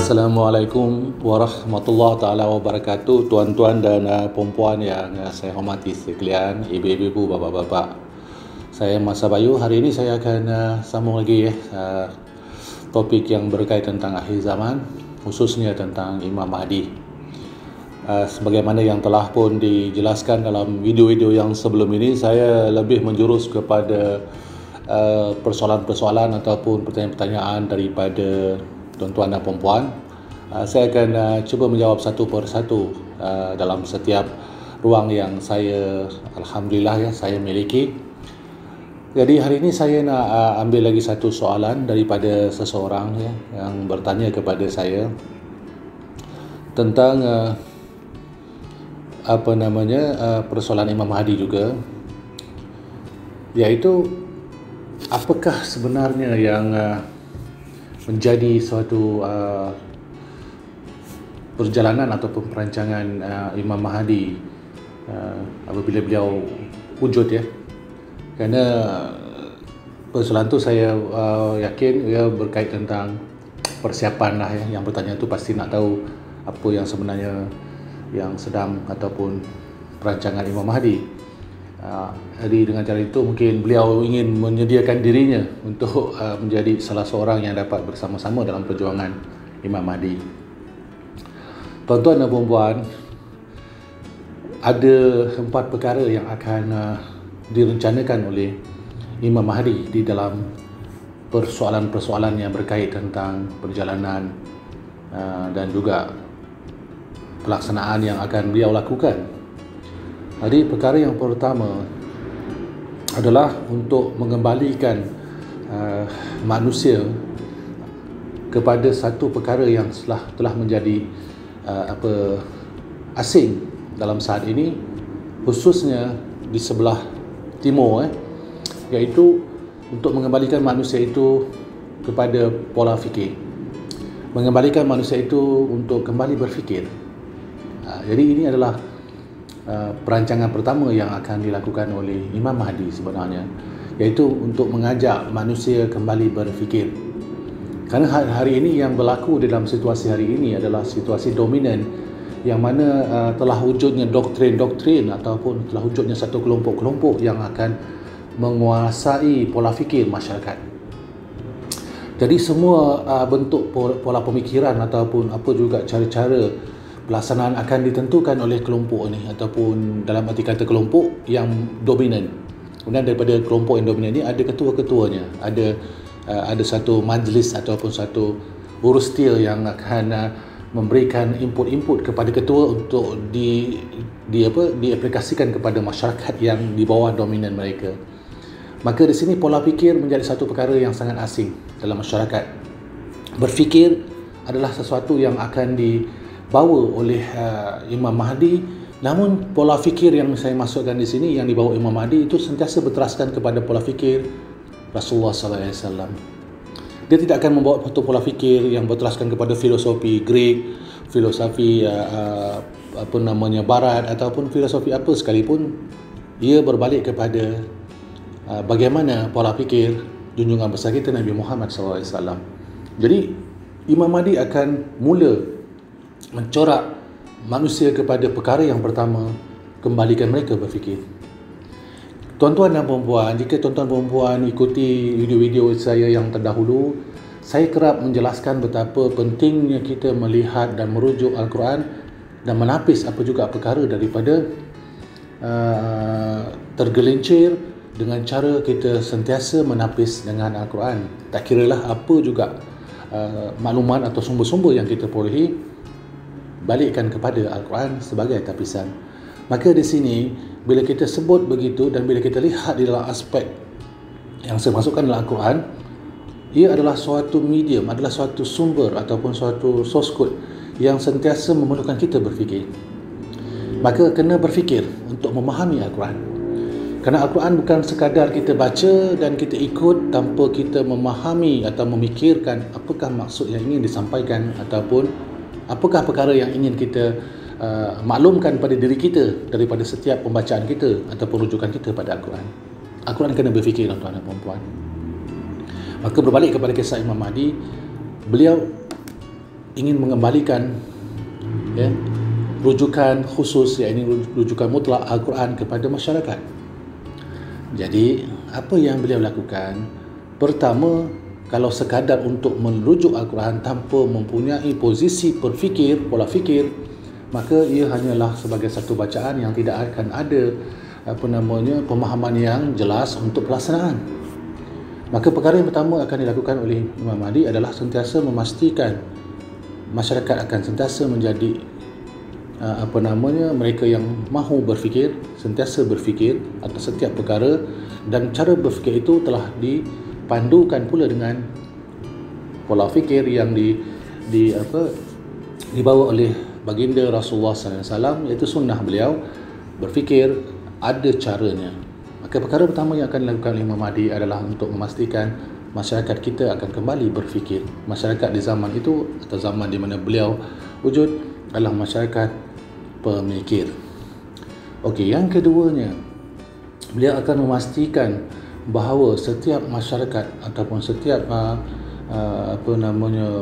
Assalamualaikum warahmatullahi taala wabarakatuh, tuan-tuan dan puan-puan yang saya hormati sekalian, ibu-ibu, bapa-bapa. Saya Masa Bayu. Hari ini saya akan sambung lagi topik yang berkaitan tentang akhir zaman, khususnya tentang Imam Mahdi. Sebagaimana yang telah pun dijelaskan dalam video-video yang sebelum ini, saya lebih menjurus kepada persoalan-persoalan ataupun pertanyaan-pertanyaan daripada tuan-tuan dan puan-puan. Saya akan cuba menjawab satu persatu dalam setiap ruang yang saya, alhamdulillah saya miliki. Jadi hari ini saya nak ambil lagi satu soalan daripada seseorang yang bertanya kepada saya tentang persoalan Imam Mahdi juga, iaitu apakah sebenarnya yang menjadi suatu perjalanan ataupun perancangan Imam Mahdi apabila beliau wujud kerana persoalan tu saya yakin ia berkait tentang persiapan yang bertanya tu pasti nak tahu apa yang sebenarnya yang sedang ataupun perancangan Imam Mahdi. Jadi dengan cara itu mungkin beliau ingin menyediakan dirinya untuk menjadi salah seorang yang dapat bersama-sama dalam perjuangan Imam Mahdi. Tuan-tuan dan puan-puan, ada 4 perkara yang akan direncanakan oleh Imam Mahdi di dalam persoalan-persoalan yang berkait tentang perjalanan dan juga pelaksanaan yang akan beliau lakukan. Jadi perkara yang pertama adalah untuk mengembalikan manusia kepada satu perkara yang telah menjadi asing dalam saat ini, khususnya di sebelah timur, iaitu untuk mengembalikan manusia itu kepada pola fikir, mengembalikan manusia itu untuk kembali berfikir. Jadi ini adalah perancangan pertama yang akan dilakukan oleh Imam Mahdi sebenarnya, iaitu untuk mengajak manusia kembali berfikir. Kerana hari ini yang berlaku dalam situasi hari ini adalah situasi dominan, yang mana telah wujudnya doktrin-doktrin ataupun telah wujudnya satu kelompok-kelompok yang akan menguasai pola fikir masyarakat. Jadi semua bentuk pola pemikiran ataupun apa juga cara-cara pelaksanaan akan ditentukan oleh kelompok ini, ataupun dalam arti kata kelompok yang dominan. Kemudian daripada kelompok yang dominan ini ada ketua-ketuanya, ada satu majlis ataupun satu urustil yang akan memberikan input-input kepada ketua untuk diaplikasikan kepada masyarakat yang di bawah dominan mereka. Maka di sini pola fikir menjadi satu perkara yang sangat asing dalam masyarakat. Berfikir adalah sesuatu yang akan dibawa oleh Imam Mahdi, namun pola fikir yang saya masukkan di sini yang dibawa Imam Mahdi itu sentiasa berteraskan kepada pola fikir Rasulullah SAW. Dia tidak akan membawa satu pola fikir yang berteraskan kepada filosofi Greek, filosofi Barat ataupun filosofi apa sekalipun. Ia berbalik kepada bagaimana pola fikir junjungan besar kita Nabi Muhammad SAW. Jadi Imam Mahdi akan mula mencorak manusia kepada perkara yang pertama, kembalikan mereka berfikir. Tuan-tuan dan puan-puan, jika tuan-tuan dan puan ikuti video-video saya yang terdahulu, saya kerap menjelaskan betapa pentingnya kita melihat dan merujuk Al-Quran dan menapis apa juga perkara daripada tergelincir dengan cara kita sentiasa menapis dengan Al-Quran. Tak kiralah apa juga maklumat atau sumber-sumber yang kita perolehi, balikkan kepada Al-Quran sebagai tapisan. Maka di sini bila kita sebut begitu dan bila kita lihat di dalam aspek yang saya masukkan dalam Al-Quran, ia adalah suatu medium, adalah suatu sumber ataupun suatu source code yang sentiasa memerlukan kita berfikir. Maka kena berfikir untuk memahami Al-Quran. Kerana Al-Quran bukan sekadar kita baca dan kita ikut tanpa kita memahami atau memikirkan apakah maksud yang ingin disampaikan ataupun apakah perkara yang ingin kita maklumkan pada diri kita daripada setiap pembacaan kita ataupun rujukan kita pada Al-Quran. Al-Quran kena berfikir, tuan-tuan dan puan-puan. Maka berbalik kepada kisah Imam Mahdi, beliau ingin mengembalikan ya, rujukan khusus, iaitu rujukan mutlak Al-Quran kepada masyarakat. Jadi apa yang beliau lakukan? Pertama, kalau sekadar untuk merujuk Al-Quran tanpa mempunyai posisi berfikir, pola fikir, maka ia hanyalah sebagai satu bacaan yang tidak akan ada pemahaman yang jelas untuk pelaksanaan. Maka perkara yang pertama akan dilakukan oleh Imam Mahdi adalah sentiasa memastikan masyarakat akan sentiasa menjadi mereka yang mahu berfikir, sentiasa berfikir atas setiap perkara, dan cara berfikir itu telah dipandukan pula dengan pola fikir yang dibawa oleh baginda Rasulullah SAW, iaitu sunnah beliau. Berfikir ada caranya. Maka perkara pertama yang akan dilakukan oleh Imam Mahdi adalah untuk memastikan masyarakat kita akan kembali berfikir. Masyarakat di zaman itu atau zaman di mana beliau wujud adalah masyarakat pemikir. Okey, yang keduanya, beliau akan memastikan bahawa setiap masyarakat ataupun setiap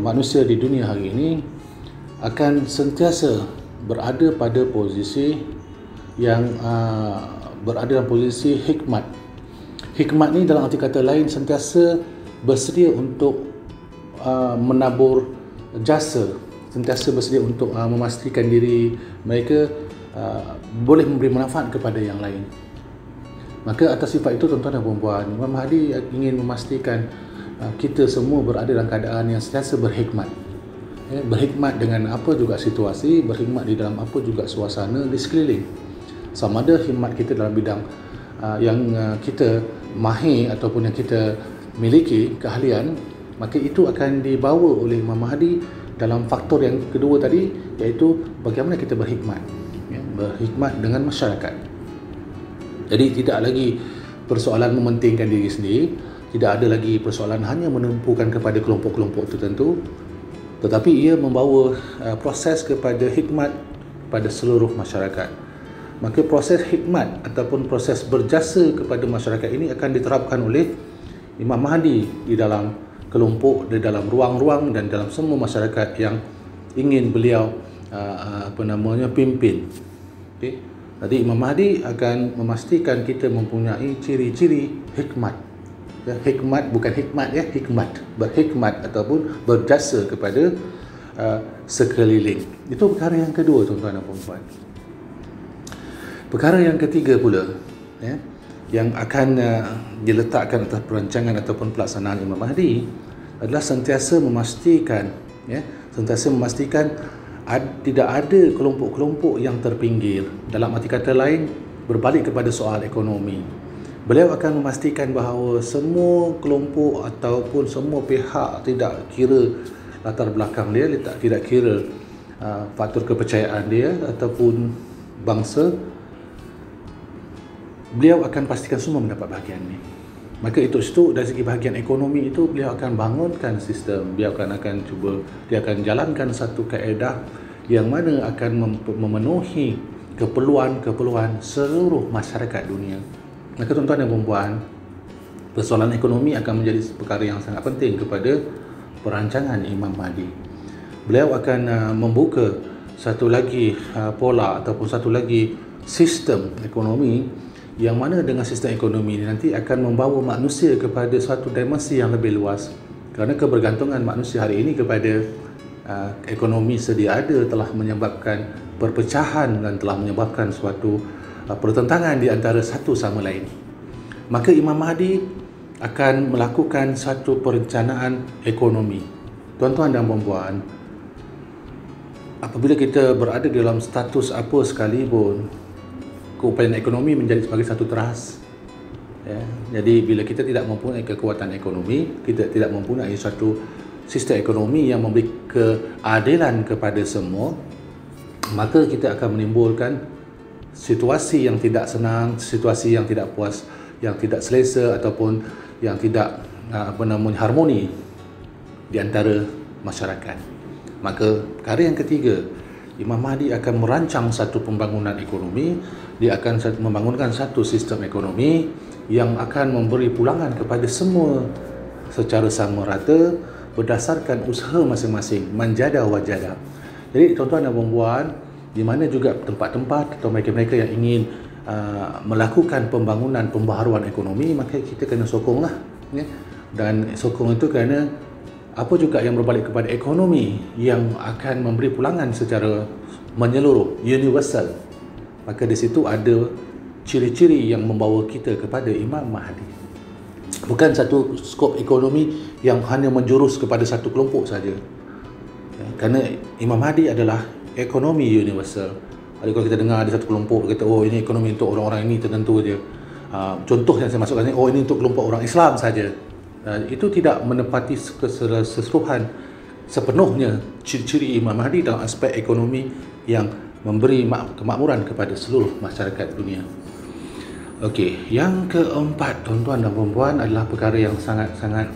manusia di dunia hari ini akan sentiasa berada pada posisi yang berada dalam posisi hikmat. Hikmat ni dalam arti kata lain sentiasa bersedia untuk menabur jasa, sentiasa bersedia untuk memastikan diri mereka boleh memberi manfaat kepada yang lain. Maka atas sifat itu, tuan-tuan dan puan-puan, Imam Mahdi ingin memastikan kita semua berada dalam keadaan yang sentiasa berhikmat. Berhikmat dengan apa juga situasi, berhikmat di dalam apa juga suasana di sekeliling. Sama ada hikmat kita dalam bidang yang kita mahir ataupun yang kita miliki keahlian, maka itu akan dibawa oleh Imam Mahdi dalam faktor yang kedua tadi, iaitu bagaimana kita berhikmat, berhikmat dengan masyarakat. Jadi tidak lagi persoalan mementingkan diri sendiri, tidak ada lagi persoalan hanya menumpukan kepada kelompok-kelompok tertentu, tetapi ia membawa proses kepada hikmat pada seluruh masyarakat. Maka proses hikmat ataupun proses berjasa kepada masyarakat ini akan diterapkan oleh Imam Mahdi di dalam kelompok, di dalam ruang-ruang dan dalam semua masyarakat yang ingin beliau pimpin. Okay? Jadi Imam Mahdi akan memastikan kita mempunyai ciri-ciri hikmat. Ya, hikmat bukan hikmat ya, hikmat, berhikmat ataupun berjasa kepada sekeliling. Itu perkara yang kedua, tuan-tuan dan puan-puan. Perkara yang ketiga pula, ya, yang akan diletakkan atas perancangan ataupun pelaksanaan Imam Mahdi adalah sentiasa memastikan, tidak ada kelompok-kelompok yang terpinggir. Dalam arti kata lain, berbalik kepada soal ekonomi, beliau akan memastikan bahawa semua kelompok ataupun semua pihak, tidak kira latar belakang dia, tidak kira faktor kepercayaan dia ataupun bangsa, beliau akan pastikan semua mendapat bahagian ni. Maka itu dari segi bahagian ekonomi itu, beliau akan bangunkan sistem, dia akan jalankan satu kaedah yang mana akan memenuhi keperluan seluruh masyarakat dunia. Maka tuan-tuan dan puan-puan, persoalan ekonomi akan menjadi perkara yang sangat penting kepada perancangan Imam Mahdi. Beliau akan membuka satu lagi pola ataupun satu lagi sistem ekonomi, yang mana dengan sistem ekonomi ini nanti akan membawa manusia kepada suatu dimensi yang lebih luas. Kerana kebergantungan manusia hari ini kepada ekonomi sedia ada telah menyebabkan perpecahan dan telah menyebabkan suatu pertentangan di antara satu sama lain. Maka Imam Mahdi akan melakukan satu perencanaan ekonomi. Tuan-tuan dan puan-puan, apabila kita berada dalam status apa sekalipun, keupayaan ekonomi menjadi sebagai satu teras. Ya. Jadi bila kita tidak mempunyai kekuatan ekonomi, kita tidak mempunyai satu sistem ekonomi yang memberi keadilan kepada semua, maka kita akan menimbulkan situasi yang tidak senang, situasi yang tidak puas, yang tidak selesa ataupun yang tidak harmoni di antara masyarakat. Maka perkara yang ketiga, Imam Mahdi akan merancang satu pembangunan ekonomi. Dia akan membangunkan satu sistem ekonomi yang akan memberi pulangan kepada semua secara sama rata berdasarkan usaha masing-masing, manjada wajada. Jadi tuan-tuan dan puan-puan, di mana juga tempat-tempat atau mereka-mereka yang ingin melakukan pembaharuan ekonomi, maka kita kena sokonglah, ya. Dan sokong itu kerana apa juga yang berbalik kepada ekonomi yang akan memberi pulangan secara menyeluruh, universal. Maka di situ ada ciri-ciri yang membawa kita kepada Imam Mahdi. Bukan satu skop ekonomi yang hanya menjurus kepada satu kelompok saja. Ya, kerana Imam Mahdi adalah ekonomi universal. Kalau kita dengar ada satu kelompok kata, oh ini ekonomi untuk orang-orang ini tertentu saja. Contoh yang saya masukkan ini, oh ini untuk kelompok orang Islam saja. Itu tidak menepati keseluruhan sepenuhnya ciri-ciri Imam Mahdi dalam aspek ekonomi yang memberi kemakmuran kepada seluruh masyarakat dunia. Okey, yang keempat tuan-tuan dan puan-puan adalah perkara yang sangat-sangat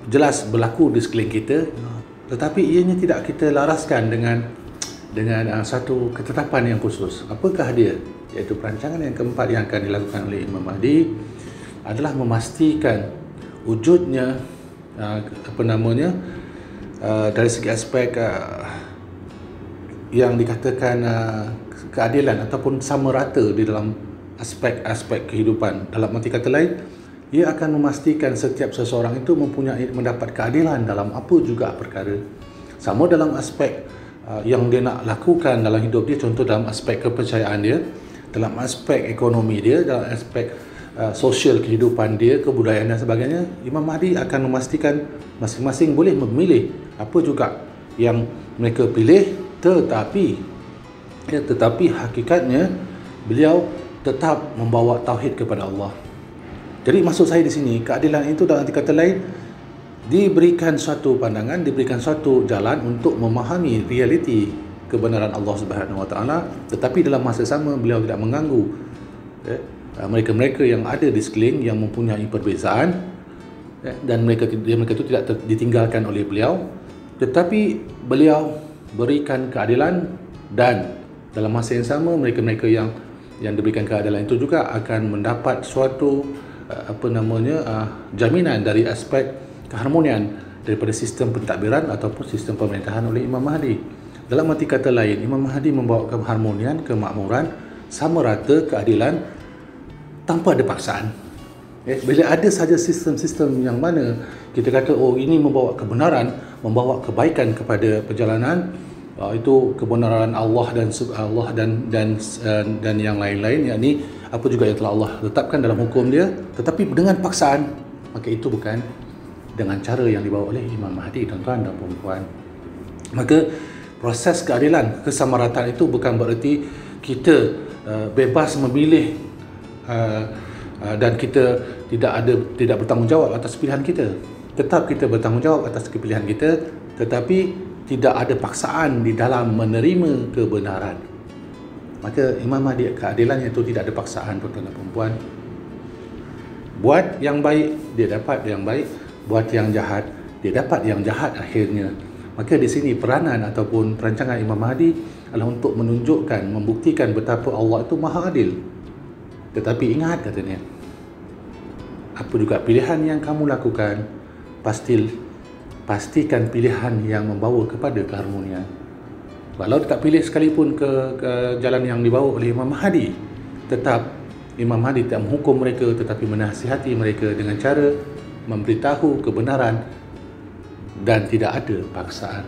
jelas berlaku di sekeliling kita, tetapi ianya tidak kita laraskan dengan satu ketetapan yang khusus. Apakah dia? Iaitu perancangan yang keempat yang akan dilakukan oleh Imam Mahdi adalah memastikan wujudnya dari segi aspek yang dikatakan keadilan ataupun sama rata di dalam aspek-aspek kehidupan. Dalam arti kata lain, ia akan memastikan setiap seseorang itu mendapat keadilan dalam apa juga perkara. Sama dalam aspek yang dia nak lakukan dalam hidup dia, contoh dalam aspek kepercayaan dia, dalam aspek ekonomi dia, dalam aspek sosial kehidupan dia, kebudayaan dan sebagainya. Imam Mahdi akan memastikan masing-masing boleh memilih apa juga yang mereka pilih, tetapi hakikatnya beliau tetap membawa tauhid kepada Allah. Jadi maksud saya di sini, keadilan itu dalam arti kata lain diberikan suatu pandangan, diberikan suatu jalan untuk memahami realiti kebenaran Allah Subhanahu Wa Taala, tetapi dalam masa sama beliau tidak mengganggu mereka-mereka yang ada di sekeliling yang mempunyai perbezaan, dan mereka itu tidak ditinggalkan oleh beliau, tetapi beliau berikan keadilan, dan dalam masa yang sama mereka-mereka yang diberikan keadilan itu juga akan mendapat suatu jaminan dari aspek keharmonian daripada sistem pentadbiran ataupun sistem pemerintahan oleh Imam Mahdi. Dalam arti kata lain, Imam Mahdi membawa keharmonian, kemakmuran, sama rata, keadilan tanpa ada paksaan. Bila ada saja sistem-sistem yang mana kita kata oh ini membawa kebenaran, membawa kebaikan kepada perjalanan, itu kebenaran Allah dan yang lain-lain, yakni apa juga yang telah Allah letakkan dalam hukum dia, tetapi dengan paksaan, maka itu bukan dengan cara yang dibawa oleh Imam Mahdi, tuan-tuan dan puan-puan. Maka proses keadilan, kesamarataan itu bukan bererti kita bebas memilih dan kita tidak bertanggungjawab atas pilihan kita. Tetap kita bertanggungjawab atas pilihan kita, tetapi tidak ada paksaan di dalam menerima kebenaran. Maka Imam Mahdi, keadilan itu tidak ada paksaan, tuan-tuan dan puan-puan. Buat yang baik, dia dapat yang baik. Buat yang jahat, dia dapat yang jahat akhirnya. Maka di sini peranan ataupun perancangan Imam Mahdi adalah untuk menunjukkan, membuktikan betapa Allah itu maha adil. Tetapi ingat katanya, apa juga pilihan yang kamu lakukan, pastikan pilihan yang membawa kepada keharmonian. Walau tak pilih sekalipun ke jalan yang dibawa oleh Imam Mahdi, tetap Imam Mahdi tak menghukum mereka, tetapi menasihati mereka dengan cara memberitahu kebenaran dan tidak ada paksaan.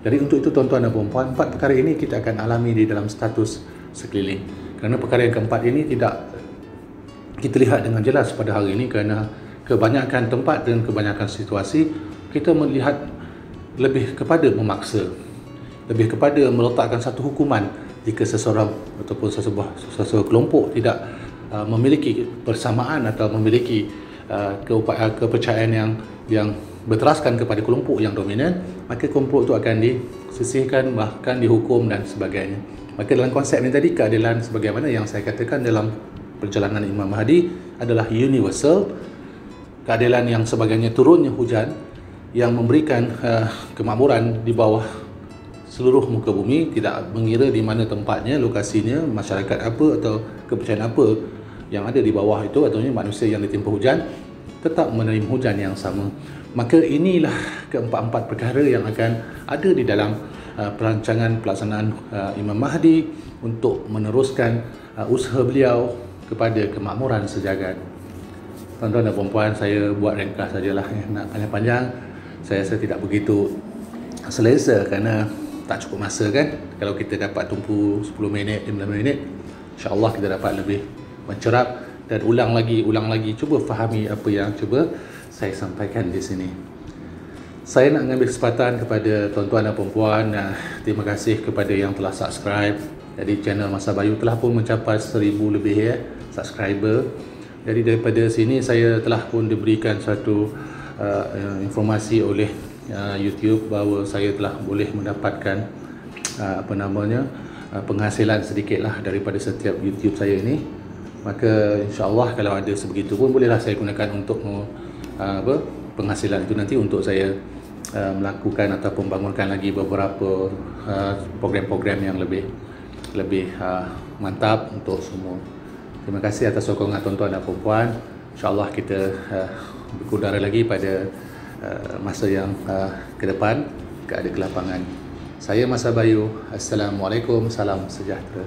Jadi untuk itu tuan-tuan dan puan-puan, 4 perkara ini kita akan alami di dalam status sekeliling. Kerana perkara yang keempat ini tidak kita lihat dengan jelas pada hari ini, kerana kebanyakan tempat dan kebanyakan situasi kita melihat lebih kepada memaksa, lebih kepada meletakkan satu hukuman jika seseorang ataupun sesebuah kelompok tidak memiliki persamaan atau memiliki kepercayaan yang berteraskan kepada kelompok yang dominan, maka kelompok itu akan disisihkan, bahkan dihukum dan sebagainya. Maka dalam konsep ini tadi, keadilan sebagaimana yang saya katakan dalam perjalanan Imam Mahdi adalah universal. Keadilan yang sebagainya turunnya hujan yang memberikan kemakmuran di bawah seluruh muka bumi, tidak mengira di mana tempatnya, lokasinya, masyarakat apa atau kepercayaan apa yang ada di bawah itu, atau manusia yang ditimpa hujan. tetap menerima hujan yang sama. Maka inilah keempat-empat perkara yang akan ada di dalam perancangan pelaksanaan Imam Mahdi untuk meneruskan usaha beliau kepada kemakmuran sejagat. Tuan-tuan dan puan-puan, saya buat ringkas sajalah, nak panjang-panjang saya rasa tidak begitu selesa kerana tak cukup masa kan. Kalau kita dapat tumpu 10 minit, 15 minit, insya-Allah kita dapat lebih mencerap dan ulang lagi, cuba fahami apa yang cuba saya sampaikan di sini. Saya nak mengambil kesempatan kepada tuan-tuan dan puan-puan, terima kasih kepada yang telah subscribe. Jadi channel Masa Bayu telah pun mencapai 1000 lebih subscriber. Jadi daripada sini saya telah pun diberikan satu informasi oleh YouTube bahawa saya telah boleh mendapatkan penghasilan sedikitlah daripada setiap YouTube saya ini. Maka insya-Allah kalau ada sebegitu pun bolehlah saya gunakan untuk penghasilan itu nanti untuk saya melakukan atau membangunkan lagi beberapa program-program yang lebih mantap untuk semua. Terima kasih atas sokongan tuan-tuan dan puan-puan. InsyaAllah kita berkudara lagi pada masa yang ke depan, jika ada kelapangan. Saya Masa Bayu. Assalamualaikum, salam sejahtera.